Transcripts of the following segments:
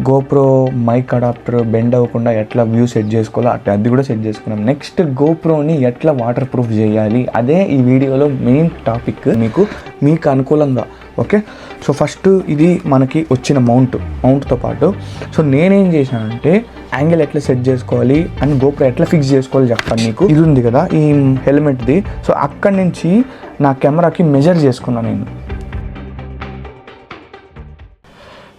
GoPro mic adapter bend అవ్వకుండా ఎట్లా view set చేసుకోవాలో అది కూడా సెట్ చేసుకున్నాం. నెక్స్ట్ గోప్రోని ఎట్లా వాటర్ ప్రూఫ్ చేయాలి, అదే ఈ వీడియోలో మెయిన్ టాపిక్ మీకు అనుకూలంగా. ఓకే, సో ఫస్ట్ ఇది మనకి వచ్చిన మౌంట్తో పాటు సో నేనేం చేశానంటే యాంగిల్ ఎట్లా సెట్ చేసుకోవాలి అని గోప్రో ఎట్లా ఫిక్స్ చేసుకోవాలి చెప్తాను మీకు. ఇది ఉంది కదా ఈ హెల్మెట్ది, సో అక్కడి నుంచి నా కెమెరాకి మెజర్ చేసుకున్నాను నేను.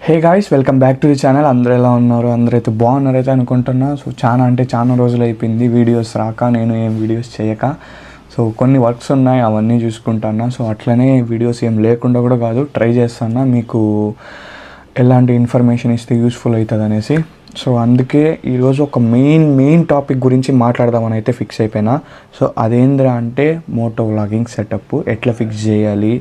Hey guys, welcome back to the channel. అందరూ ఎలా ఉన్నారు? అందరైతే బాగున్నారైతే అనుకుంటున్నా. సో చాలా రోజులు అయిపోయింది వీడియోస్ రాక, నేను ఏం వీడియోస్ చేయక. సో కొన్ని వర్క్స్ ఉన్నాయి, అవన్నీ చూసుకుంటున్నా. సో అట్లనే వీడియోస్ ఏం లేకుండా కూడా కాదు, ట్రై చేస్తున్నా మీకు ఎలాంటి ఇన్ఫర్మేషన్ ఇస్తే యూస్ఫుల్ అవుతుంది అనేసి. సో అందుకే ఈరోజు ఒక మెయిన్ టాపిక్ గురించి మాట్లాడదామని అయితే ఫిక్స్ అయిపోయినా. సో అదేంద్రా అంటే మోటో వ్లాగింగ్ సెటప్ ఎట్లా ఫిక్స్ చేయాలి,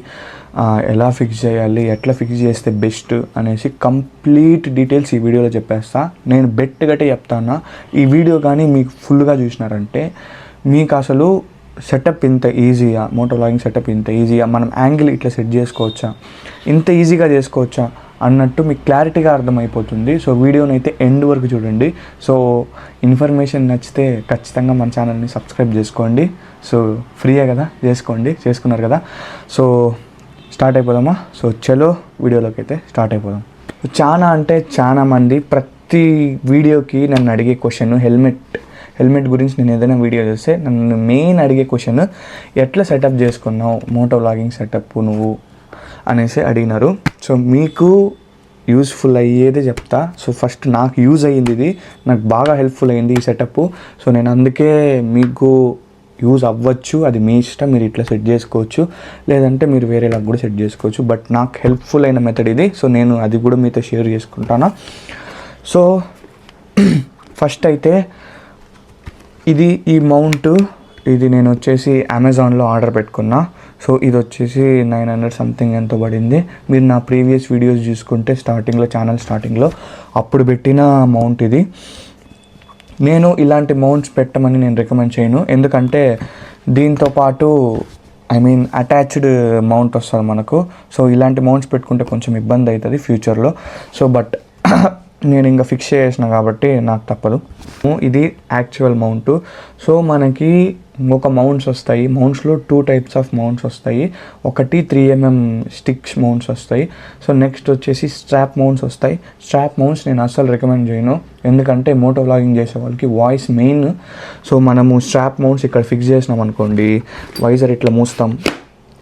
ఎలా ఫిక్స్ చేయాలి, ఎట్లా ఫిక్స్ చేస్తే బెస్ట్ అనేసి కంప్లీట్ డీటెయిల్స్ ఈ వీడియోలో చెప్పేస్తా. నేను బెట్ గట్టే చెప్తాను, ఈ వీడియో కానీ మీకు ఫుల్గా చూసినారంటే మీకు అసలు సెటప్ ఇంత ఈజీగా, మోటో వ్లాగింగ్ సెటప్ ఇంత ఈజీగా, మనం యాంగిల్ ఇట్లా సెట్ చేసుకోవచ్చా, ఇంత ఈజీగా చేసుకోవచ్చా అన్నట్టు మీకు క్లారిటీగా అర్థమైపోతుంది. సో వీడియోని అయితే ఎండ్ వరకు చూడండి. సో ఇన్ఫర్మేషన్ నచ్చితే ఖచ్చితంగా మన ఛానల్ని సబ్స్క్రైబ్ చేసుకోండి. సో ఫ్రీయే కదా, చేసుకున్నారు కదా. So start అయిపోదామా? సో చలో వీడియోలోకి అయితే స్టార్ట్ అయిపోదాం. చాలా మంది ప్రతి వీడియోకి నన్ను అడిగే క్వశ్చన్ హెల్మెట్ గురించి నేను ఏదైనా వీడియో చేస్తే నన్ను మెయిన్ అడిగే క్వశ్చన్, ఎట్లా సెటప్ చేసుకున్నావు మోటో వ్లాగింగ్ సెటప్ నువ్వు అనేసి అడిగినారు. సో మీకు యూస్ఫుల్ అయ్యేదే చెప్తా. సో ఫస్ట్ నాకు యూజ్ అయ్యింది, ఇది నాకు బాగా హెల్ప్ఫుల్ అయ్యింది ఈ సెటప్. సో నేను అందుకే మీకు యూజ్ అవ్వచ్చు, అది మీ ఇష్టం, మీరు ఇట్లా సెట్ చేసుకోవచ్చు, లేదంటే మీరు వేరేలా కూడా సెట్ చేసుకోవచ్చు. బట్ నాకు హెల్ప్ఫుల్ అయిన మెథడ్ ఇది. సో నేను అది కూడా మీతో షేర్ చేసుకుంటాను. సో ఫస్ట్ అయితే ఈ మౌంట్ ఇది నేను వచ్చేసి అమెజాన్లో ఆర్డర్ పెట్టుకున్నా. సో ఇది వచ్చేసి 900 సంథింగ్ ఎంతో పడింది. మీరు నా ప్రీవియస్ వీడియోస్ చూసుకుంటే ఛానల్ స్టార్టింగ్లో అప్పుడు పెట్టిన మౌంట్ ఇది. నేను ఇలాంటి మౌంట్స్ పెట్టమని నేను రికమెండ్ చేయను, ఎందుకంటే దీంతో పాటు అటాచ్డ్ మౌంట్ వస్తుంది మనకు. సో ఇలాంటి మౌంట్స్ పెట్టుకుంటే కొంచెం ఇబ్బంది అవుతుంది ఫ్యూచర్లో. సో బట్ నేను ఇంకా ఫిక్స్ చేసిన కాబట్టి నాకు తప్పదు. ఇది యాక్చువల్ మౌంట్. సో మనకి ఒక మౌంట్స్ వస్తాయి, మౌంట్స్లో 2 టైప్స్ ఆఫ్ మౌంట్స్ వస్తాయి. ఒకటి 3mm స్టిక్స్ మౌంట్స్ వస్తాయి. సో నెక్స్ట్ వచ్చేసి స్ట్రాప్ మౌంట్స్ వస్తాయి. స్ట్రాప్ మౌంట్స్ నేను అస్సలు రికమెండ్ చేయను, ఎందుకంటే మోటో వ్లాగింగ్ చేసే వాళ్ళకి వాయిస్ మెయిన్. సో మనము స్ట్రాప్ మౌంట్స్ ఇక్కడ ఫిక్స్ చేసినాం అనుకోండి, వైజర్ ఇట్లా మూస్తాం,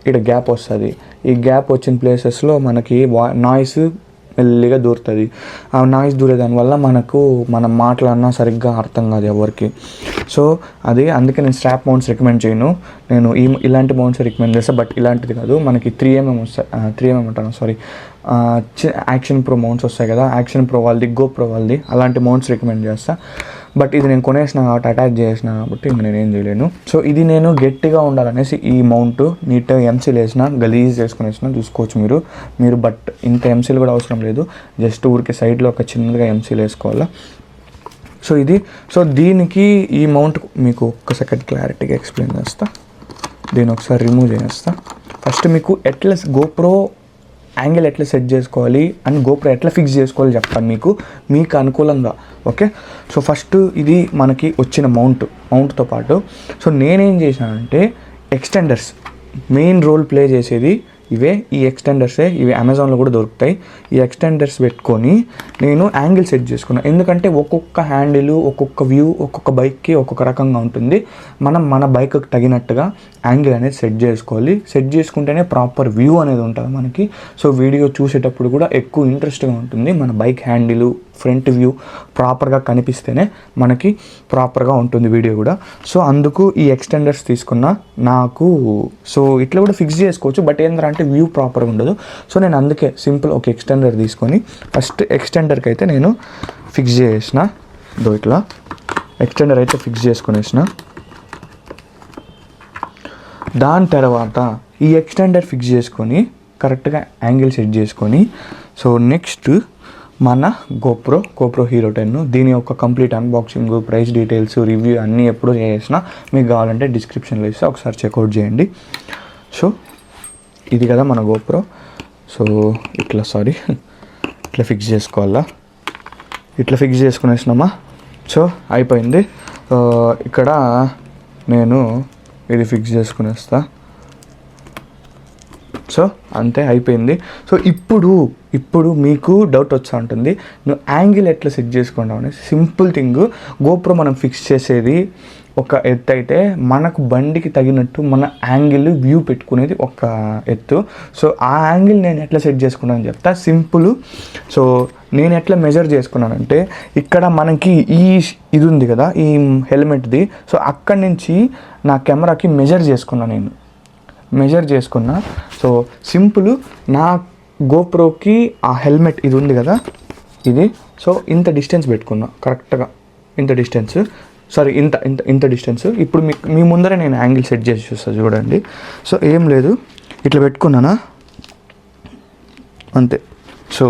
ఇక్కడ గ్యాప్ వస్తుంది. ఈ గ్యాప్ వచ్చిన ప్లేసెస్లో మనకి నాయిస్ మెల్లిగా దూరుతుంది. ఆ నాయిస్ దూరే దానివల్ల మనం మాట్లాడినా సరిగ్గా అర్థం కాదు ఎవరికి. సో అందుకే నేను స్ట్రాప్ మౌంట్స్ రికమెండ్ చేయను. నేను ఇలాంటి మౌంట్స్ రికమెండ్ చేస్తాను, బట్ ఇలాంటిది కాదు. మనకి 3mm వస్తాయి, 3mm అంటాను సారీ, యాక్షన్ ప్రో మౌంట్స్ వస్తాయి కదా, యాక్షన్ ప్రో వాళ్ళది, గోప్రో వాళ్ళది, అలాంటి మౌంట్స్ రికమెండ్ చేస్తాను. బట్ ఇది నేను కొనేసిన కాబట్టి, అటాచ్ చేసిన కాబట్టి ఇంకా నేను ఏం చేయలేను. సో ఇది నేను గట్టిగా ఉండాలనేసి ఈ మౌంట్ నీట్గా ఎంసీలు వేసిన, గలీజ్ చేసుకునేసిన చూసుకోవచ్చు మీరు. బట్ ఇంత ఎంసీలు కూడా అవసరం లేదు, జస్ట్ ఊరికి సైడ్లో ఒక చిన్నగా ఎంసీలు వేసుకోవాలా. సో దీనికి ఈ మౌంట్ మీకు ఒక్క సెకండ్ క్లారిటీగా ఎక్స్ప్లెయిన్ చేస్తా. దీన్ని ఒకసారి రిమూవ్ చేస్తా. ఫస్ట్ మీకు ఎట్లా గోప్రో యాంగిల్ ఎట్లా సెట్ చేసుకోవాలి అని గోప్రో ఎట్లా ఫిక్స్ చేసుకోవాలి చెప్తాను మీకు అనుకూలంగా. ఓకే, సో ఫస్ట్ ఇది మనకి వచ్చిన మౌంట్తో పాటు సో నేనేం చేశానంటే ఎక్స్టెండర్స్ మెయిన్ రోల్ ప్లే చేసేది ఈ ఎక్స్టెండర్సే. ఇవి అమెజాన్లో కూడా దొరుకుతాయి. ఈ ఎక్స్టెండర్స్ పెట్టుకొని నేను యాంగిల్ సెట్ చేసుకున్నాను, ఎందుకంటే ఒక్కొక్క హ్యాండిల్, ఒక్కొక్క వ్యూ, ఒక్కొక్క బైక్కి ఒక్కొక్క రకంగా ఉంటుంది. మన బైక్కి తగినట్టుగా యాంగిల్ అనేది సెట్ చేసుకోవాలి. సెట్ చేసుకుంటేనే ప్రాపర్ వ్యూ అనేది ఉంటుంది మనకి. సో వీడియో చూసేటప్పుడు కూడా ఎక్కువ ఇంట్రెస్ట్గా ఉంటుంది. మన బైక్ హ్యాండిల్, ఫ్రంట్ వ్యూ ప్రాపర్గా కనిపిస్తేనే మనకి ప్రాపర్గా ఉంటుంది వీడియో కూడా. సో అందుకు ఈ ఎక్స్టెండర్స్ తీసుకున్నా. సో ఇట్లా కూడా ఫిక్స్ చేసుకోవచ్చు, బట్ ఏంటంటే వ్యూ ప్రాపర్గా ఉండదు. సో నేను అందుకే సింపుల్ ఒక ఎక్స్టెండర్ తీసుకొని ఫస్ట్ ఎక్స్టెండర్కి అయితే నేను ఫిక్స్ చేసిన. ఇట్లా ఎక్స్టెండర్ అయితే ఫిక్స్ చేసుకునేసిన. దాని తర్వాత ఈ ఎక్స్టెండర్ ఫిక్స్ చేసుకొని కరెక్ట్గా యాంగిల్ సెట్ చేసుకొని సో నెక్స్ట్ మన గోప్రో హీరో 10 దీని యొక్క complete unboxing, price details, review అన్నీ ఎప్పుడూ చేసిన. మీకు కావాలంటే డిస్క్రిప్షన్లో ఇస్తే ఒకసారి చెక్అవుట్ చేయండి. సో ఇది కదా మన గోప్రో. సో ఇట్లా ఫిక్స్ చేసుకోవాలా. ఇట్లా ఫిక్స్ చేసుకునేసినామా. సో అయిపోయింది. ఇక్కడ నేను ఇది ఫిక్స్ చేసుకునేస్తా. సో అంతే అయిపోయింది. సో ఇప్పుడు మీకు డౌట్ వచ్చా ఉంటుంది, నువ్వు యాంగిల్ ఎట్లా సెట్ చేసుకుంటావు అనేసి. సింపుల్ థింగ్, గోప్రో మనం ఫిక్స్ చేసేది ఒక ఎత్తు అయితే మనకు బండికి తగినట్టు మన యాంగిల్ వ్యూ పెట్టుకునేది ఒక ఎత్తు. సో ఆ యాంగిల్ నేను ఎట్లా సెట్ చేసుకున్నాను చెప్తా, సింపుల్. సో నేను ఎట్లా మెజర్ చేసుకున్నానంటే, ఇక్కడ మనకి ఇది ఉంది కదా ఈ హెల్మెట్ది. సో అక్కడి నుంచి నా కెమెరాకి మెజర్ చేసుకున్నా. సో సింపుల్, నా గోప్రోకి ఆ హెల్మెట్ ఇది ఉంది కదా ఇది. సో ఇంత డిస్టెన్స్ పెట్టుకున్నా, కరెక్ట్గా ఇంత డిస్టెన్స్, సారీ ఇంత డిస్టెన్స్. ఇప్పుడు మీ ముందరే నేను యాంగిల్ సెట్ చేసి చూస్తాను చూడండి. సో ఏం లేదు, ఇట్లా పెట్టుకున్నానా అంతే. సో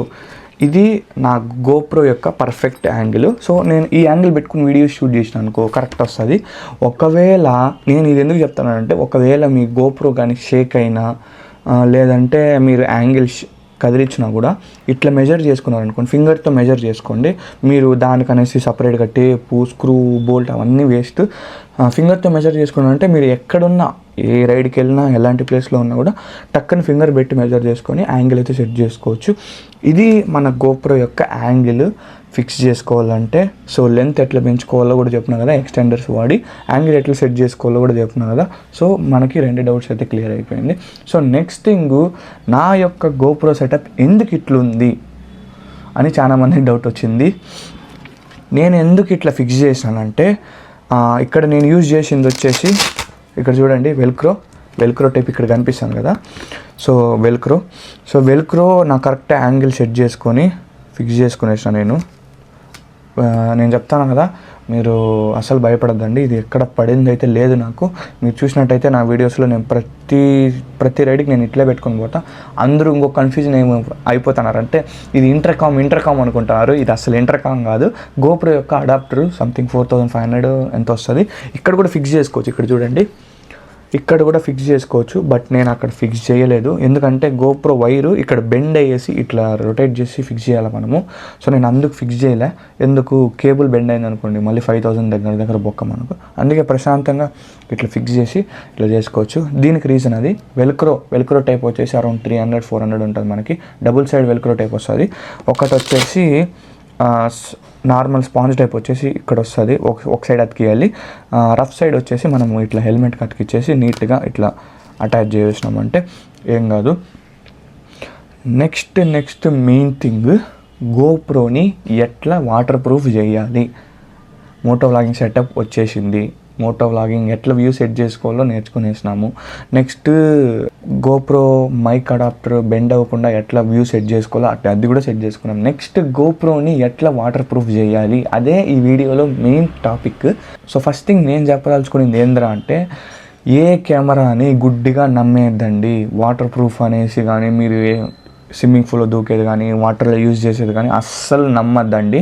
ఇది నా గోప్రో యొక్క పర్ఫెక్ట్ యాంగిల్. సో నేను ఈ యాంగిల్ పెట్టుకుని వీడియో షూట్ చేసిన అనుకో కరెక్ట్ వస్తుంది. ఒకవేళ నేను ఇది ఎందుకు చెప్తానంటే, ఒకవేళ మీ గోప్రో కానీ షేక్ అయినా లేదంటే మీరు యాంగిల్ కదిలించినా కూడా ఇట్లా మెజర్ చేసుకున్నారు అనుకోండి, ఫింగర్తో మెజర్ చేసుకోండి. మీరు దానికనేసి సపరేట్గా టేపు, స్క్రూ, బోల్ట్ అవన్నీ వేస్ట్. ఫింగర్తో మెజర్ చేసుకున్నారంటే మీరు ఎక్కడున్నా, ఏ రైడ్కి వెళ్ళినా, ఎలాంటి ప్లేస్లో ఉన్నా కూడా టక్కని ఫింగర్ పెట్టి మెజర్ చేసుకొని యాంగిల్ అయితే సెట్ చేసుకోవచ్చు. ఇది మన గోప్రో యొక్క యాంగిల్ ఫిక్స్ చేసుకోవాలంటే. సో లెంత్ ఎట్లా పెంచుకోవాలో కూడా చెప్పినా కదా, ఎక్స్టెండర్స్ వాడి యాంగిల్ ఎట్లా సెట్ చేసుకోవాలో కూడా చెప్పినా కదా. సో మనకి 2 డౌట్స్ అయితే క్లియర్ అయిపోయింది. సో నెక్స్ట్ థింగ్, నా యొక్క గోప్రో సెటప్ ఎందుకు ఇట్లుంది అని చాలామందికి డౌట్ వచ్చింది. నేను ఎందుకు ఇట్లా ఫిక్స్ చేశానంటే, ఇక్కడ నేను యూజ్ చేసింది వచ్చేసి, ఇక్కడ చూడండి వెల్క్రో టైప్ ఇక్కడ కనిపిస్తాను కదా. సో వెల్క్రో నా కరెక్ట్ యాంగిల్ సెట్ చేసుకొని ఫిక్స్ చేసుకునేసిన నేను చెప్తాను కదా, మీరు అసలు భయపడద్దండి. ఇది ఎక్కడ పడింది అయితే లేదు నాకు. మీరు చూసినట్టయితే నా వీడియోస్లో నేను ప్రతి రైడ్కి నేను ఇట్లే పెట్టుకొని పోతా. అందరూ ఇంకో కన్ఫ్యూజన్ అయిపోతున్నారంటే ఇది ఇంటర్కామ్ అనుకుంటున్నారు. ఇది అసలు ఇంటర్కామ్ కాదు, గోప్రో యొక్క అడాప్టర్. సంథింగ్ 4500 ఎంత వస్తుంది. ఇక్కడ కూడా ఫిక్స్ చేసుకోవచ్చు, ఇక్కడ చూడండి, ఇక్కడ కూడా ఫిక్స్ చేసుకోవచ్చు. బట్ నేను అక్కడ ఫిక్స్ చేయలేదు, ఎందుకంటే గోప్రో వైరు ఇక్కడ బెండ్ అయ్యేసి ఇట్లా రొటేట్ చేసి ఫిక్స్ చేయాలి మనము. సో నేను అందుకు ఫిక్స్ చేయలే. ఎందుకు, కేబుల్ బెండ్ అయింది అనుకోండి మళ్ళీ 5000 దగ్గర బొక్క మనకు. అందుకే ప్రశాంతంగా ఇట్లా ఫిక్స్ చేసి ఇట్లా చేసుకోవచ్చు. దీనికి రీజన్ అది వెల్క్రో టైప్ వచ్చేసి అరౌండ్ 300-400 ఉంటుంది మనకి. డబుల్ సైడ్ వెల్క్రో టైప్ వస్తుంది. ఒకటి వచ్చేసి నార్మల్ స్పాంజ్ టైప్ వచ్చేసి ఇక్కడ వస్తుంది, ఒక సైడ్ అతికియాలి. రఫ్ సైడ్ వచ్చేసి మనము ఇట్లా హెల్మెట్కి అతికిచ్చేసి నీట్గా ఇట్లా అటాచ్ చేసినామంటే ఏం కాదు. నెక్స్ట్ మెయిన్ థింగ్, గోప్రోని ఎట్లా వాటర్ ప్రూఫ్ చేయాలి. మోటో వ్లాగింగ్ సెటప్ వచ్చేసింది. మోటో వ్లాగింగ్ ఎట్లా వ్యూ సెట్ చేసుకోవాలో నేర్చుకునేసినాము. Next GoPro mic adapter bend అవ్వకుండా ఎట్లా వ్యూ సెట్ చేసుకోవాలో అది కూడా సెట్ చేసుకున్నాం. నెక్స్ట్ గోప్రోని ఎట్లా వాటర్ ప్రూఫ్ చేయాలి, అదే ఈ వీడియోలో main topic. So first thing నేను చెప్పదలుచుకునేది ఏంద్రా అంటే, ఏ కెమెరాని గుడ్డిగా నమ్మేద్దండి. వాటర్ ప్రూఫ్ అనేసి కానీ, మీరు స్విమ్మింగ్ పూల్లో దూకేది కానీ, వాటర్లో యూజ్ చేసేది కానీ అస్సలు నమ్మద్దండి.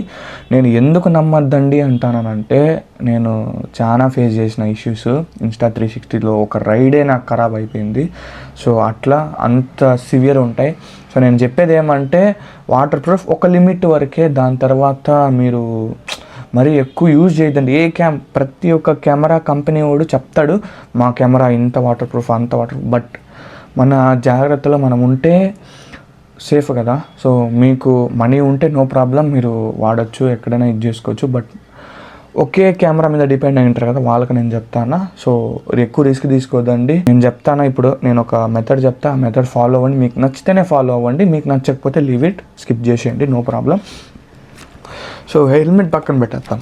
నేను ఎందుకు నమ్మద్దండి అంటానంటే, నేను చాలా ఫేస్ చేసిన ఇష్యూస్. Insta360లో ఒక రైడే నాకు ఖరాబ్ అయిపోయింది. సో అట్లా అంత సివియర్ ఉంటాయి. సో నేను చెప్పేది ఏమంటే, వాటర్ ప్రూఫ్ ఒక లిమిట్ వరకే, దాని తర్వాత మీరు మరీ ఎక్కువ యూజ్ చేయదండి. ప్రతి ఒక్క కెమెరా కంపెనీ వాడు చెప్తాడు, మా కెమెరా ఇంత వాటర్ ప్రూఫ్ అంత వాటర్, బట్ మన జాగ్రత్తలో మనం ఉంటే సేఫ్ కదా. సో మీకు మనీ ఉంటే నో ప్రాబ్లం, మీరు వాడచ్చు, ఎక్కడైనా ఇది చేసుకోవచ్చు. బట్ ఒకే కెమెరా మీద డిపెండ్ అయి ఉంటారు కదా, వాళ్ళకి నేను చెప్తాను. సో ఎక్కువ రిస్క్ తీసుకోవద్దండి. నేను చెప్తాను, ఇప్పుడు నేను ఒక మెథడ్ చెప్తా, ఆ మెథడ్ ఫాలో అవ్వండి. మీకు నచ్చితేనే ఫాలో అవ్వండి, మీకు నచ్చకపోతే లీవ్ ఇట్, స్కిప్ చేసేయండి, నో ప్రాబ్లం. సో హెల్మెట్ పక్కన పెట్టేస్తాం.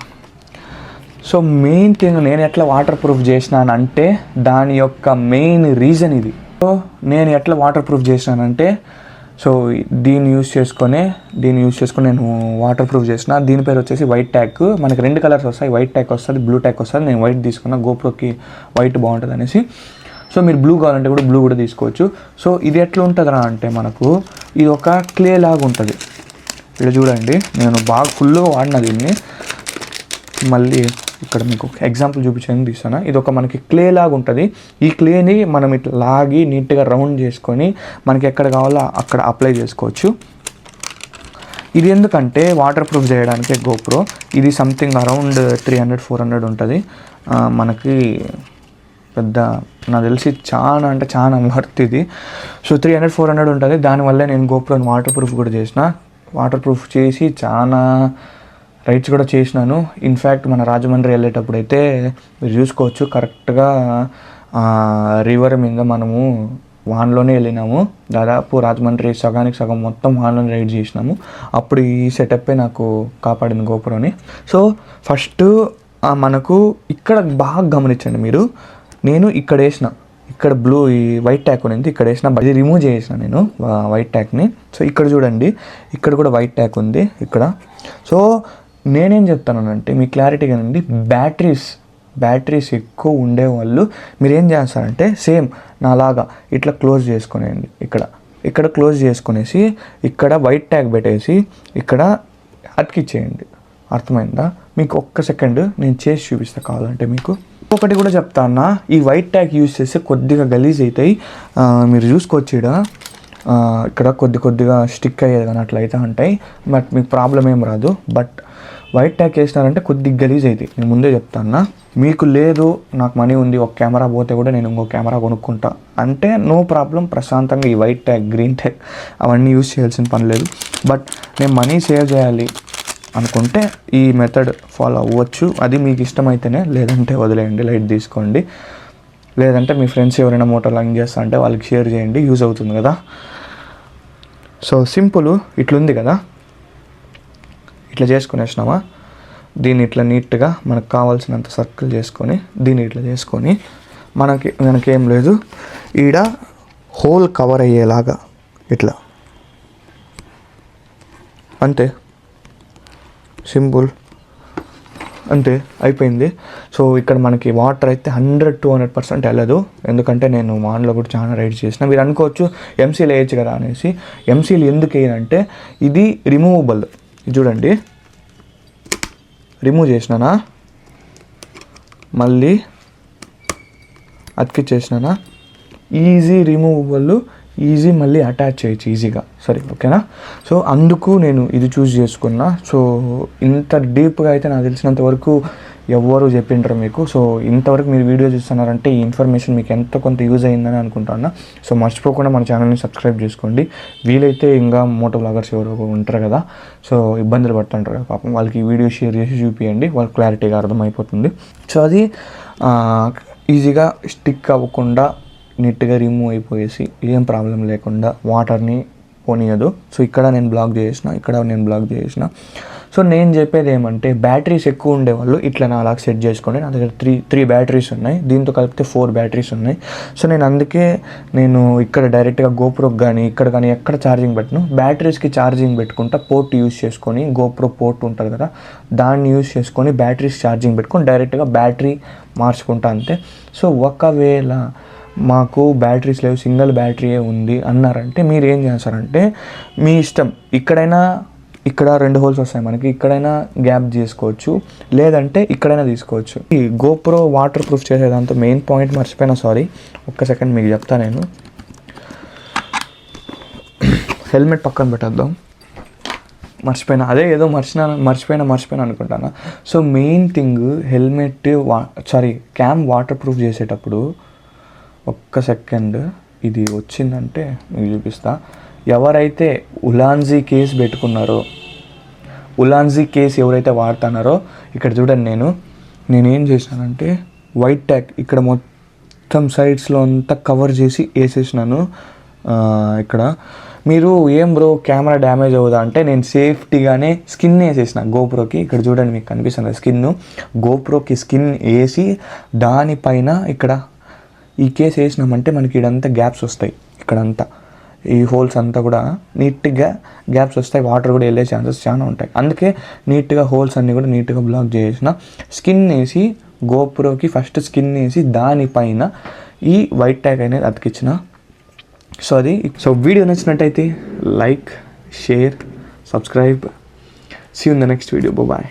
సో మెయిన్ థింగ్, నేను ఎట్లా వాటర్ ప్రూఫ్ చేసినానంటే దాని యొక్క మెయిన్ రీజన్ ఇది. సో నేను ఎట్లా వాటర్ ప్రూఫ్ చేసినానంటే, సో దీన్ని యూజ్ చేసుకొని నేను వాటర్ ప్రూఫ్ చేసిన. దీని పేరు వచ్చేసి వైట్ ట్యాక్. మనకి 2 కలర్స్ వస్తాయి, వైట్ ట్యాక్ వస్తుంది, బ్లూ ట్యాక్ వస్తుంది. నేను వైట్ తీసుకున్నా, గోప్రోకి వైట్ బాగుంటుంది అనేసి. సో మీరు బ్లూ కావాలంటే కూడా బ్లూ కూడా తీసుకోవచ్చు. సో ఇది ఎట్లా ఉంటుందిరా అంటే, మనకు ఇది ఒక క్లే లాగా ఉంటుంది. ఇక్కడ చూడండి, నేను బాగా ఫుల్గా వాడిన దీన్ని. మళ్ళీ ఇక్కడ మీకు ఎగ్జాంపుల్ చూపించడానికి తీస్తాను. ఇది ఒక మనకి క్లే లాగా ఉంటుంది. ఈ క్లేని మనం ఇట్లా లాగి నీట్గా రౌండ్ చేసుకొని మనకి ఎక్కడ కావాలో అక్కడ అప్లై చేసుకోవచ్చు. ఇది ఎందుకంటే వాటర్ ప్రూఫ్ చేయడానికి గోప్రో. ఇది సంథింగ్ అరౌండ్ 300-400 ఉంటుంది. మనకి పెద్ద నాకు తెలిసి చాలా అంటే చాలా వర్త్ ఇది. సో 300-400 ఉంటుంది. దానివల్ల నేను గోప్రోని వాటర్ ప్రూఫ్ కూడా చేసిన. వాటర్ ప్రూఫ్ చేసి చాలా రైడ్స్ కూడా చేసినాను. ఇన్ఫ్యాక్ట్ మన రాజమండ్రి వెళ్ళేటప్పుడు అయితే మీరు చూసుకోవచ్చు, కరెక్ట్గా రివర్ మీద మనము వాన్లోనే వెళ్ళినాము. దాదాపు రాజమండ్రి సగానికి సగం మొత్తం వాన్లోనే రైడ్ చేసినాము. అప్పుడు ఈ సెటప్పే నాకు కాపాడింది గోప్రోని. సో ఫస్ట్ మనకు ఇక్కడ బాగా గమనించండి మీరు, నేను ఇక్కడ వేసిన, ఇక్కడ బ్లూ ఈ వైట్ ట్యాక్ ఉంది, ఇక్కడ వేసిన, ఇది రిమూవ్ చేసిన నేను వైట్ ట్యాక్ని. సో ఇక్కడ చూడండి, ఇక్కడ కూడా వైట్ ట్యాక్ ఉంది ఇక్కడ. సో నేనేం చెప్తానంటే మీ క్లారిటీగా అండి, బ్యాటరీస్ ఎక్కువ ఉండేవాళ్ళు మీరు ఏం చేస్తారంటే సేమ్ నాలాగా ఇట్లా క్లోజ్ చేసుకునేయండి. ఇక్కడ క్లోజ్ చేసుకునేసి ఇక్కడ వైట్ ట్యాగ్ పెట్టేసి ఇక్కడ అతికిచ్చేయండి. అర్థమైందా? మీకు ఒక్క సెకండ్ నేను చేసి చూపిస్తా కావాలంటే మీకు. ఒకటి కూడా చెప్తా అన్న, ఈ వైట్ ట్యాగ్ యూజ్ చేస్తే కొద్దిగా గలీజ్ అవుతాయి. మీరు చూసుకోవచ్చు ఇక్కడ కొద్దిగా స్టిక్ అయ్యేది కానీ అట్లా అయితే ఉంటాయి. బట్ మీకు ప్రాబ్లం ఏం రాదు. బట్ వైట్ ట్యాగ్ వేసినారంటే కొద్దిగా గలీజ్ అవుతాయి. నేను ముందే చెప్తాను. మీకు లేదు నాకు మనీ ఉంది, ఒక కెమెరా పోతే కూడా నేను ఇంకో కెమెరా కొనుక్కుంటా అంటే నో ప్రాబ్లం, ప్రశాంతంగా ఈ వైట్ ట్యాగ్, గ్రీన్ ట్యాగ్ అవన్నీ యూజ్ చేయాల్సిన పని లేదు. బట్ నేను మనీ సేవ్ చేయాలి అనుకుంటే ఈ మెథడ్ ఫాలో అవ్వచ్చు. అది మీకు ఇష్టమైతేనే, లేదంటే వదిలేయండి, లైట్ తీసుకోండి. లేదంటే మీ ఫ్రెండ్స్ ఎవరైనా మోటార్ లాంగ్ చేస్తా అంటే వాళ్ళకి షేర్ చేయండి, యూజ్ అవుతుంది కదా. సో సింపుల్ ఇట్లుంది కదా, ఇట్లా చేసుకునేసినామా, దీన్ని ఇట్లా నీట్గా మనకు కావాల్సినంత సర్కిల్ చేసుకొని దీన్ని ఇట్లా చేసుకొని మనకేం లేదు, ఈడ హోల్ కవర్ అయ్యేలాగా ఇట్లా, అంతే, సింపుల్, అంతే అయిపోయింది. సో ఇక్కడ మనకి వాటర్ అయితే 100-200% వెళ్ళదు. ఎందుకంటే నేను వాన్లో కూడా చాలా రైడ్ చేసిన. మీరు అనుకోవచ్చు ఎంసీలు వేయచ్చు కదా అనేసి. ఎంసీలు ఎందుకు వేయనంటే ఇది రిమూవబుల్. చూడండి, రిమూవ్ చేసినానా, మళ్ళీ అతికిచ్చేసినానా, ఈజీ రిమూవబుల్, ఈజీ మళ్ళీ అటాచ్ చేయొచ్చు ఈజీగా. సరే ఓకేనా. సో అందుకు నేను ఇది చూస్ చేసుకున్నా. సో ఇంత డీప్గా అయితే నాకు తెలిసినంత వరకు ఎవ్వరు చెప్పింటారు మీకు. సో ఇంతవరకు మీరు వీడియో చూస్తున్నారంటే ఈ ఇన్ఫర్మేషన్ మీకు ఎంత కొంత యూజ్ అయిందని అనుకుంటున్నా. సో మర్చిపోకుండా మన ఛానల్ని సబ్స్క్రైబ్ చేసుకోండి. వీలైతే ఇంకా మోటో బ్లాగర్స్ ఎవరో ఉంటారు కదా, సో ఇబ్బందులు పడుతుంటారు కదా పాపం, వాళ్ళకి ఈ వీడియో షేర్ చేసి చూపించండి, వాళ్ళకి క్లారిటీగా అర్థమైపోతుంది. సో అది ఈజీగా స్టిక్ అవ్వకుండా నీట్గా రిమూవ్ అయిపోయేసి ఏం ప్రాబ్లం లేకుండా వాటర్ని పోనీయదు. సో ఇక్కడ నేను బ్లాక్ చేసిన. సో నేను చెప్పేది ఏమంటే బ్యాటరీస్ ఎక్కువ ఉండేవాళ్ళు ఇట్లా నా అలాగ సెట్ చేసుకోండి. నా దగ్గర త్రీ బ్యాటరీస్ ఉన్నాయి, దీంతో కలిపితే 4 బ్యాటరీస్ ఉన్నాయి. సో నేను ఇక్కడ డైరెక్ట్గా గోప్రోకి కానీ ఇక్కడ కానీ ఎక్కడ ఛార్జింగ్ పెట్టను. బ్యాటరీస్కి ఛార్జింగ్ పెట్టుకుంటా, పోర్ట్ యూజ్ చేసుకొని, గోప్రో పోర్ట్ ఉంటుంది కదా దాన్ని యూజ్ చేసుకొని బ్యాటరీస్ ఛార్జింగ్ పెట్టుకొని డైరెక్ట్గా బ్యాటరీ మార్చుకుంటా అంతే. సో ఒకవేళ మాకు బ్యాటరీస్ లేవు, సింగిల్ బ్యాటరీయే ఉంది అన్నారంటే మీరు ఏం చేస్తారంటే మీ ఇష్టం, ఇక్కడ 2 హోల్స్ వస్తాయి మనకి, ఇక్కడైనా గ్యాప్ చేసుకోవచ్చు, లేదంటే ఇక్కడైనా తీసుకోవచ్చు. ఈ గోప్రో వాటర్ ప్రూఫ్ చేసేదాంతో మెయిన్ పాయింట్ మర్చిపోయినా, సారీ ఒక్క సెకండ్ మీకు చెప్తా. నేను హెల్మెట్ పక్కన పెట్టేద్దాం, మర్చిపోయినా, అదే ఏదో మర్చిపోయినా అనుకుంటాను. So main thing helmet cam water proof చేసేటప్పుడు ఒక్క సెకండ్ ఇది వచ్చిందంటే మీకు చూపిస్తా. ఎవరైతే ఉలాన్జీ కేస్ పెట్టుకున్నారో, ఉలాన్జీ కేస్ ఎవరైతే వాడుతున్నారో ఇక్కడ చూడండి, నేనేం చేసినానంటే వైట్ ట్యాగ్ ఇక్కడ మొత్తం సైడ్స్లో అంతా కవర్ చేసి వేసేసినాను. ఇక్కడ మీరు ఏం బ్రో కెమెరా డ్యామేజ్ అవుదా అంటే నేను సేఫ్టీగానే స్కిన్ వేసేసిన గోప్రోకి. ఇక్కడ చూడండి మీకు కనిపిస్తుంది స్కిన్, గోప్రోకి స్కిన్ వేసి దానిపైన ఇక్కడ ఈ కేస్ వేసినామంటే మనకి ఇదంతా గ్యాప్స్ వస్తాయి, ఇక్కడంతా ఈ హోల్స్ అంతా కూడా నీట్గా గ్యాప్స్ వస్తాయి, వాటర్ కూడా వెళ్ళే ఛాన్సెస్ చాలా ఉంటాయి. అందుకే నీట్గా హోల్స్ అన్నీ కూడా నీట్గా బ్లాక్ చేసిన. స్కిన్ వేసి గోప్రోకి ఫస్ట్ స్కిన్ వేసి దానిపైన ఈ వైట్ ట్యాగ్ అనేది అతికించిన. సో వీడియో నచ్చినట్టయితే like, share, subscribe. See you in the next video. Bye.